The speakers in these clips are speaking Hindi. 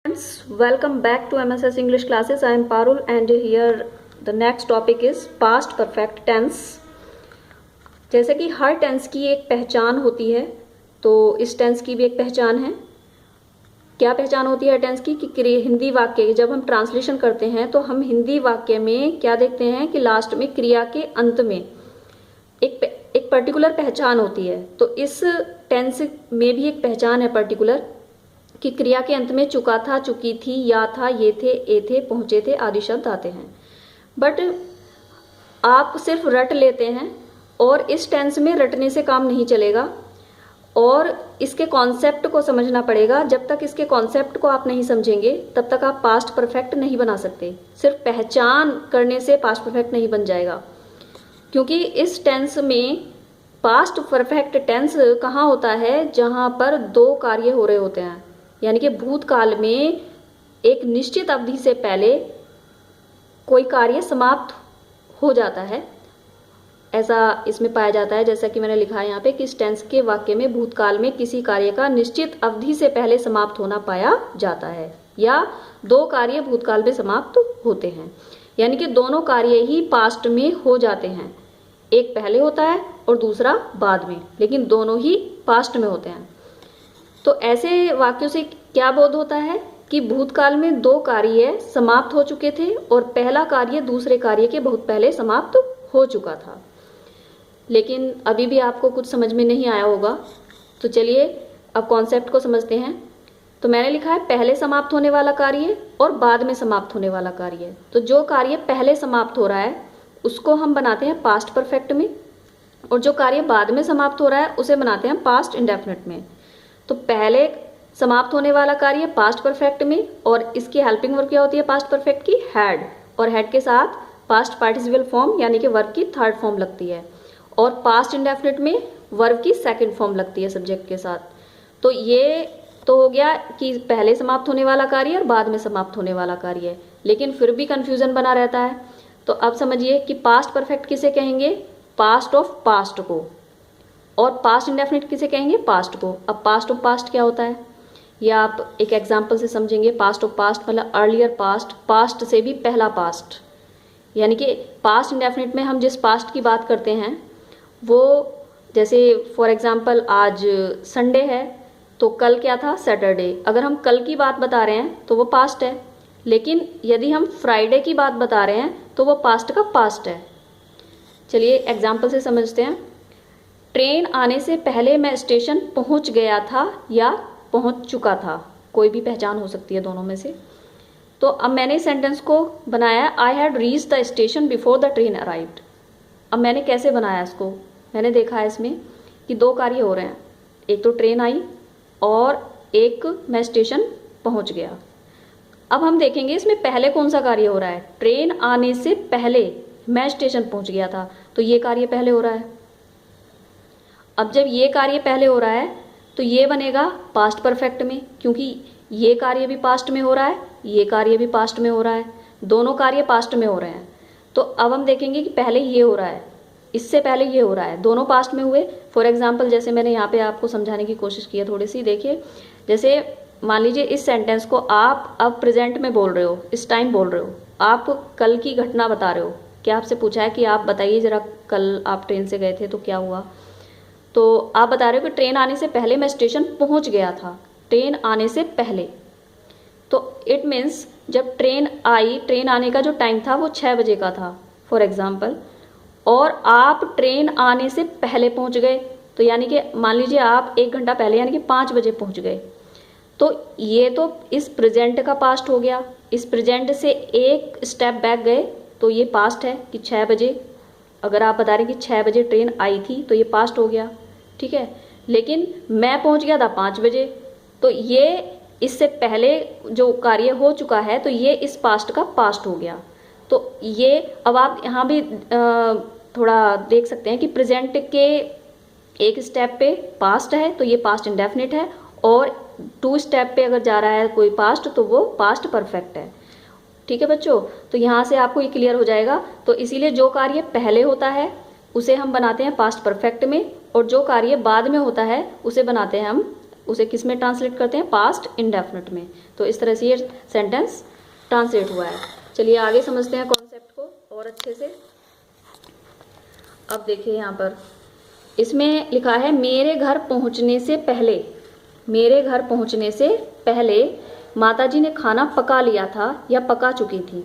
Friends, welcome back to MSS English classes. I am Parul and here the next topic is past perfect tense. जैसे कि हर टेंस की एक पहचान होती है, तो इस टेंस की भी एक पहचान है। क्या पहचान होती है टेंस की कि हिंदी वाक्य जब हम ट्रांसलेशन करते हैं तो हम हिंदी वाक्य में क्या देखते हैं कि लास्ट में क्रिया के अंत में एक पर्टिकुलर पहचान होती है। तो इस टेंस में भी एक पहचान है पर्टिकुलर कि क्रिया के अंत में चुका था, चुकी थी, या था, ये थे, ए थे, पहुंचे थे आदि शब्द आते हैं। बट आप सिर्फ रट लेते हैं और इस टेंस में रटने से काम नहीं चलेगा और इसके कॉन्सेप्ट को समझना पड़ेगा। जब तक इसके कॉन्सेप्ट को आप नहीं समझेंगे तब तक आप पास्ट परफेक्ट नहीं बना सकते। सिर्फ पहचान करने से पास्ट परफेक्ट नहीं बन जाएगा, क्योंकि इस टेंस में पास्ट परफेक्ट टेंस कहाँ होता है, जहां पर दो कार्य हो रहे होते हैं। यानी कि भूतकाल में एक निश्चित अवधि से पहले कोई कार्य समाप्त हो जाता है, ऐसा इसमें पाया जाता है। जैसा कि मैंने लिखा है यहाँ पे कि इस टेंस के वाक्य में भूतकाल में किसी कार्य का निश्चित अवधि से पहले समाप्त होना पाया जाता है, या दो कार्य भूतकाल में समाप्त होते हैं। यानी कि दोनों कार्य ही पास्ट में हो जाते हैं, एक पहले होता है और दूसरा बाद में, लेकिन दोनों ही पास्ट में होते हैं। तो ऐसे वाक्यों से क्या बोध होता है कि भूतकाल में दो कार्य समाप्त हो चुके थे और पहला कार्य दूसरे कार्य के बहुत पहले समाप्त हो चुका था। लेकिन अभी भी आपको कुछ समझ में नहीं आया होगा, तो चलिए अब कॉन्सेप्ट को समझते हैं। तो मैंने लिखा है पहले समाप्त होने वाला कार्य और बाद में समाप्त होने वाला कार्य। तो जो कार्य पहले समाप्त हो रहा है उसको हम बनाते हैं पास्ट परफेक्ट में, और जो कार्य बाद में समाप्त हो रहा है उसे बनाते हैं पास्ट इंडेफिनिट में। तो पहले समाप्त होने वाला कार्य पास्ट परफेक्ट में, और इसकी हेल्पिंग वर्ब क्या होती है पास्ट परफेक्ट की, हैड, और हैड के साथ पास्ट पार्टिसिपल फॉर्म यानी कि वर्ब की थर्ड फॉर्म लगती है, और पास्ट इंडेफिनिट में वर्ब की सेकंड फॉर्म लगती है सब्जेक्ट के साथ। तो ये तो हो गया कि पहले समाप्त होने वाला कार्य और बाद में समाप्त होने वाला कार्य, लेकिन फिर भी कंफ्यूजन बना रहता है। तो अब समझिए कि पास्ट परफेक्ट किसे कहेंगे, पास्ट ऑफ पास्ट को, और पास्ट इंडेफिनिट किसे कहेंगे, पास्ट को। अब पास्ट ऑफ पास्ट क्या होता है ये आप एक एग्जांपल से समझेंगे। पास्ट ऑफ पास्ट मतलब अर्लियर पास्ट, पास्ट से भी पहला पास्ट। यानी कि पास्ट इंडेफिनिट में हम जिस पास्ट की बात करते हैं वो, जैसे फॉर एग्जांपल आज संडे है तो कल क्या था, सैटरडे। अगर हम कल की बात बता रहे हैं तो वो पास्ट है, लेकिन यदि हम फ्राइडे की बात बता रहे हैं तो वो पास्ट का पास्ट है। चलिए एग्जाम्पल से समझते हैं। ट्रेन आने से पहले मैं स्टेशन पहुंच गया था या पहुंच चुका था, कोई भी पहचान हो सकती है दोनों में से। तो अब मैंने सेंटेंस को बनाया, I had reach the station before the train arrived. अब मैंने कैसे बनाया इसको, मैंने देखा है इसमें कि दो कार्य हो रहे हैं, एक तो ट्रेन आई और एक मैं स्टेशन पहुंच गया। अब हम देखेंगे इसमें पहले कौन सा कार्य हो रहा है, ट्रेन आने से पहले मैं स्टेशन पहुंच गया था, तो ये कार्य पहले हो रहा है। अब जब ये कार्य पहले हो रहा है तो ये बनेगा पास्ट परफेक्ट में, क्योंकि ये कार्य भी पास्ट में हो रहा है, ये कार्य भी पास्ट में हो रहा है, दोनों कार्य पास्ट में हो रहे हैं। तो अब हम देखेंगे कि पहले ये हो रहा है, इससे पहले ये हो रहा है, दोनों पास्ट में हुए। फॉर एग्जाम्पल जैसे मैंने यहाँ पे आपको समझाने की कोशिश की है थोड़ी सी, देखिए जैसे मान लीजिए इस सेंटेंस को आप अब प्रेजेंट में बोल रहे हो, इस टाइम बोल रहे हो, आप कल की घटना बता रहे हो। क्या आपसे पूछा है कि आप बताइए जरा कल आप ट्रेन से गए थे तो क्या हुआ, तो आप बता रहे हो कि ट्रेन आने से पहले मैं स्टेशन पहुंच गया था, ट्रेन आने से पहले। तो इट मीन्स जब ट्रेन आई, ट्रेन आने का जो टाइम था वो 6 बजे का था फॉर एग्जाम्पल, और आप ट्रेन आने से पहले पहुंच गए, तो यानी कि मान लीजिए आप 1 घंटा पहले यानी कि 5 बजे पहुंच गए। तो ये तो इस प्रेजेंट का पास्ट हो गया। इस प्रेजेंट से एक स्टेप बैक गए तो ये पास्ट है कि 6 बजे, अगर आप बता रहे हैं कि 6 बजे ट्रेन आई थी तो ये पास्ट हो गया, ठीक है। लेकिन मैं पहुंच गया था 5 बजे, तो ये इससे पहले जो कार्य हो चुका है तो ये इस पास्ट का पास्ट हो गया। तो ये अब आप यहाँ भी थोड़ा देख सकते हैं कि प्रेजेंट के एक स्टेप पे पास्ट है तो ये पास्ट इंडेफिनिट है, और 2 स्टेप पे अगर जा रहा है कोई पास्ट तो वो पास्ट परफेक्ट है, ठीक है बच्चों। तो यहाँ से आपको ये क्लियर हो जाएगा। तो इसीलिए जो कार्य पहले होता है उसे हम बनाते हैं पास्ट परफेक्ट में, और जो कार्य बाद में होता है उसे बनाते हैं हम उसे किस में ट्रांसलेट करते हैं, पास्ट इंडेफिनिट में। तो इस तरह से ये सेंटेंस ट्रांसलेट हुआ है। चलिए आगे समझते हैं कॉन्सेप्ट को और अच्छे से। अब देखिए यहाँ पर इसमें लिखा है मेरे घर पहुँचने से पहले, मेरे घर पहुँचने से पहले माताजी ने खाना पका लिया था या पका चुकी थी।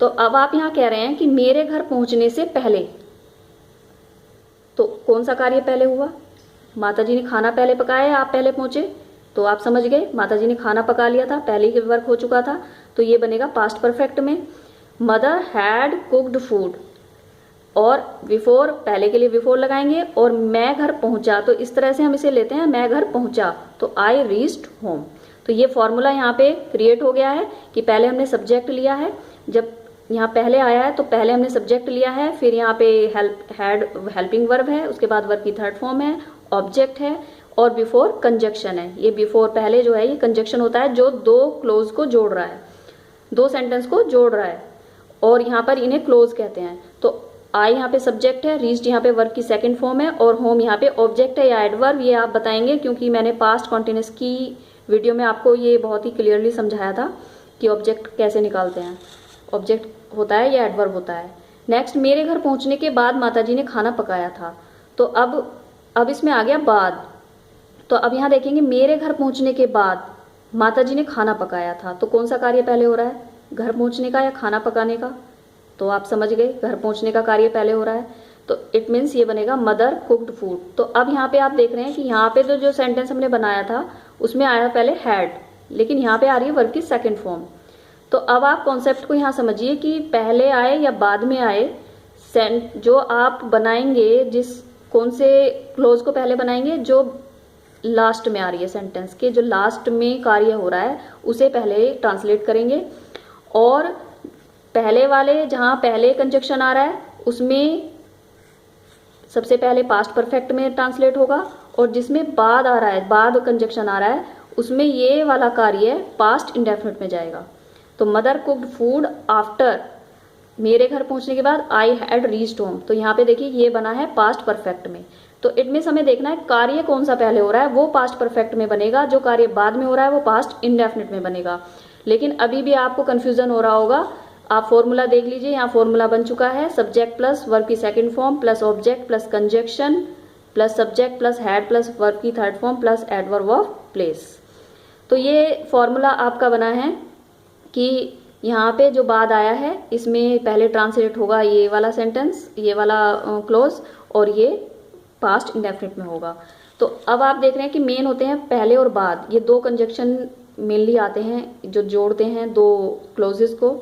तो अब आप यहाँ कह रहे हैं कि मेरे घर पहुँचने से पहले, तो कौन सा कार्य पहले हुआ, माताजी ने खाना पहले पकाया या आप पहले पहुँचे। तो आप समझ गए, माताजी ने खाना पका लिया था, पहले ही वर्क हो चुका था, तो ये बनेगा पास्ट परफेक्ट में। मदर हैड कुक्ड फूड, और बिफोर, पहले के लिए बिफोर लगाएंगे, और मैं घर पहुंचा, तो इस तरह से हम इसे लेते हैं, मैं घर पहुंचा तो आई रीच्ड होम। तो ये फॉर्मूला यहाँ पे क्रिएट हो गया है कि पहले हमने सब्जेक्ट लिया है, जब यहाँ पहले आया है तो पहले हमने सब्जेक्ट लिया है, फिर यहाँ पे हेल्पिंग वर्ब है, उसके बाद वर्ब की थर्ड फॉर्म है, ऑब्जेक्ट है, और बिफोर कंजक्शन है। ये बिफोर पहले जो है ये कंजक्शन होता है जो दो क्लोज को जोड़ रहा है, दो सेंटेंस को जोड़ रहा है, और यहाँ पर इन्हें क्लोज कहते हैं। तो आई यहाँ पे सब्जेक्ट है, रीच्ड यहाँ पे वर्ब की सेकंड फॉर्म है, और होम यहाँ पे ऑब्जेक्ट है या एडवर्ब, ये आप बताएंगे क्योंकि मैंने पास्ट कॉन्टिन्यूस की वीडियो में आपको ये बहुत ही क्लियरली समझाया था कि ऑब्जेक्ट कैसे निकालते हैं, ऑब्जेक्ट होता है या एडवर्ब होता है। नेक्स्ट, मेरे घर पहुंचने के बाद माताजी ने खाना पकाया था। तो अब इसमें आ गया बाद। तो अब यहाँ देखेंगे मेरे घर पहुंचने के बाद माताजी ने खाना पकाया था, तो कौन सा कार्य पहले हो रहा है, घर पहुंचने का या खाना पकाने का। तो आप समझ गए, घर पहुंचने का कार्य पहले हो रहा है, तो इट मीन्स ये बनेगा मदर कुक्ड फूड। तो अब यहाँ पे आप देख रहे हैं कि यहाँ पे जो सेंटेंस हमने बनाया था उसमें आया पहले हैड, लेकिन यहाँ पे आ रही है वर्ब की सेकंड फॉर्म। तो अब आप कॉन्सेप्ट को यहाँ समझिए कि पहले आए या बाद में आए, जो आप बनाएंगे, जिस कौन से क्लोज को पहले बनाएंगे, जो लास्ट में आ रही है सेंटेंस के, जो लास्ट में कार्य हो रहा है उसे पहले ट्रांसलेट करेंगे, और पहले वाले जहाँ पहले कंजक्शन आ रहा है उसमें सबसे पहले पास्ट परफेक्ट में ट्रांसलेट होगा, और जिसमें बाद आ रहा है, बाद कंजक्शन आ रहा है, उसमें ये वाला कार्य पास्ट इंडेफिनिट में जाएगा। तो मदर कुक्ड फूड आफ्टर, मेरे घर पहुंचने के बाद आई हैड रीच्ड होम, तो यहाँ पे देखिए ये बना है पास्ट परफेक्ट में। तो इट मीन्स हमें देखना है कार्य कौन सा पहले हो रहा है, वो पास्ट परफेक्ट में बनेगा, जो कार्य बाद में हो रहा है वो पास्ट इंडेफिनिट में बनेगा। लेकिन अभी भी आपको कंफ्यूजन हो रहा होगा, आप फॉर्मूला देख लीजिए, यहाँ फॉर्मूला बन चुका है, सब्जेक्ट प्लस वर्ब की second form plus object plus conjunction plus subject plus had plus verb की third form plus adverb of place. तो ये फॉर्मूला आपका बना है कि यहाँ पे जो बाद आया है इसमें पहले ट्रांसलेट होगा ये वाला सेंटेंस, ये वाला क्लोज, और ये पास्ट इंडेफिनिट में होगा। तो अब आप देख रहे हैं कि मेन होते हैं पहले और बाद, ये दो कंजक्शन मेनली आते हैं जो जोड़ते हैं दो क्लोजेस को।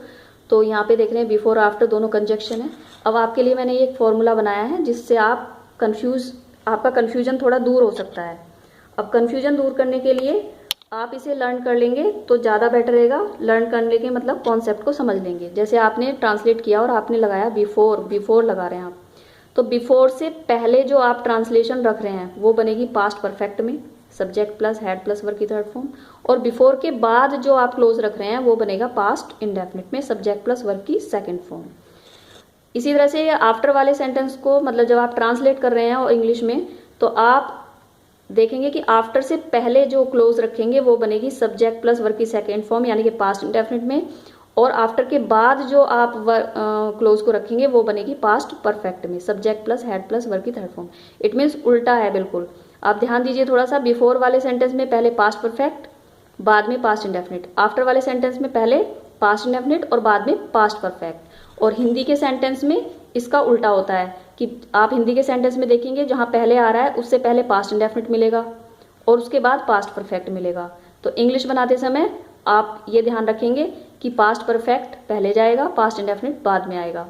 तो यहाँ पे देख रहे हैं बिफोर आफ्टर दोनों कंजक्शन है। अब आपके लिए मैंने एक फॉर्मूला बनाया है जिससे आपका कन्फ्यूजन थोड़ा दूर हो सकता है। अब कन्फ्यूजन दूर करने के लिए आप इसे लर्न कर लेंगे तो ज़्यादा बेटर रहेगा। लर्न करने के मतलब कॉन्सेप्ट को समझ लेंगे। जैसे आपने ट्रांसलेट किया और आपने लगाया बिफोर लगा रहे हैं आप, तो बिफोर से पहले जो आप ट्रांसलेशन रख रहे हैं वो बनेगी पास्ट परफेक्ट में, subject plus head plus verb की थर्ड फॉर्म, और बिफोर के बाद जो आप क्लोज रख रहे हैं वो बनेगा पास्ट इंडेफिनिट में, सब्जेक्ट प्लस वर्ब की सेकंड फॉर्म। इसी तरह से आफ्टर वाले सेंटेंस को मतलब जब आप ट्रांसलेट कर रहे हैं और इंग्लिश में, तो आप देखेंगे कि आफ्टर से पहले जो क्लोज रखेंगे वो बनेगी सब्जेक्ट प्लस वर्ब की सेकंड फॉर्म यानी कि पास्ट इंडेफिनिट में, और आफ्टर के बाद जो आप क्लोज को रखेंगे वो बनेगी पास्ट परफेक्ट में, subject plus head plus verb की थर्ड फॉर्म। इट मीन्स उल्टा है बिल्कुल। आप ध्यान दीजिए थोड़ा सा, बिफोर वाले सेंटेंस में पहले पास्ट परफेक्ट बाद में पास्ट इंडेफिनिट, आफ्टर वाले सेंटेंस में पहले पास्ट इंडेफिनिट और बाद में पास्ट परफेक्ट। और हिंदी के सेंटेंस में इसका उल्टा होता है कि आप हिंदी के सेंटेंस में देखेंगे जहाँ पहले आ रहा है उससे पहले पास्ट इंडेफिनिट मिलेगा और उसके बाद पास्ट परफेक्ट मिलेगा। तो इंग्लिश बनाते समय आप ये ध्यान रखेंगे कि पास्ट परफेक्ट पहले जाएगा, पास्ट इंडेफिनिट बाद में आएगा।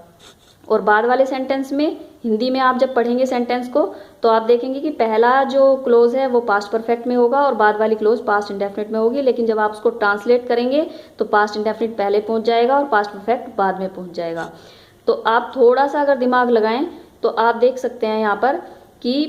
और बाद वाले सेंटेंस में हिंदी में आप जब पढ़ेंगे सेंटेंस को तो आप देखेंगे कि पहला जो क्लोज है वो पास्ट परफेक्ट में होगा और बाद वाली क्लोज पास्ट इंडेफिनिट में होगी, लेकिन जब आप उसको ट्रांसलेट करेंगे तो पास्ट इंडेफिनिट पहले पहुंच जाएगा और पास्ट परफेक्ट बाद में पहुंच जाएगा। तो आप थोड़ा सा अगर दिमाग लगाएं तो आप देख सकते हैं यहाँ पर कि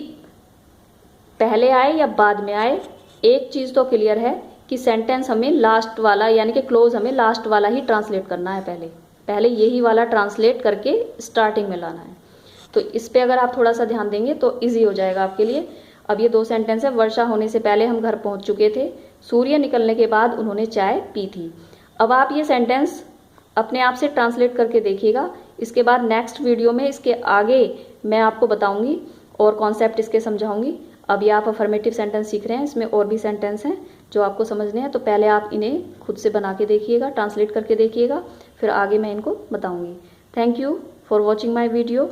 पहले आए या बाद में आए, एक चीज़ तो क्लियर है कि सेंटेंस हमें लास्ट वाला यानी कि क्लोज हमें लास्ट वाला ही ट्रांसलेट करना है, पहले यही वाला ट्रांसलेट करके स्टार्टिंग में लाना है। तो इस पे अगर आप थोड़ा सा ध्यान देंगे तो इजी हो जाएगा आपके लिए। अब ये 2 सेंटेंस है। वर्षा होने से पहले हम घर पहुंच चुके थे। सूर्य निकलने के बाद उन्होंने चाय पी थी। अब आप ये सेंटेंस अपने आप से ट्रांसलेट करके देखिएगा। इसके बाद नेक्स्ट वीडियो में इसके आगे मैं आपको बताऊंगी और कॉन्सेप्ट इसके समझाऊंगी। अभी आप अफर्मेटिव सेंटेंस सीख रहे हैं, इसमें और भी सेंटेंस हैं जो आपको समझने हैं, तो पहले आप इन्हें खुद से बना के देखिएगा, ट्रांसलेट करके देखिएगा, फिर आगे मैं इनको बताऊंगी। Thank you for watching my video.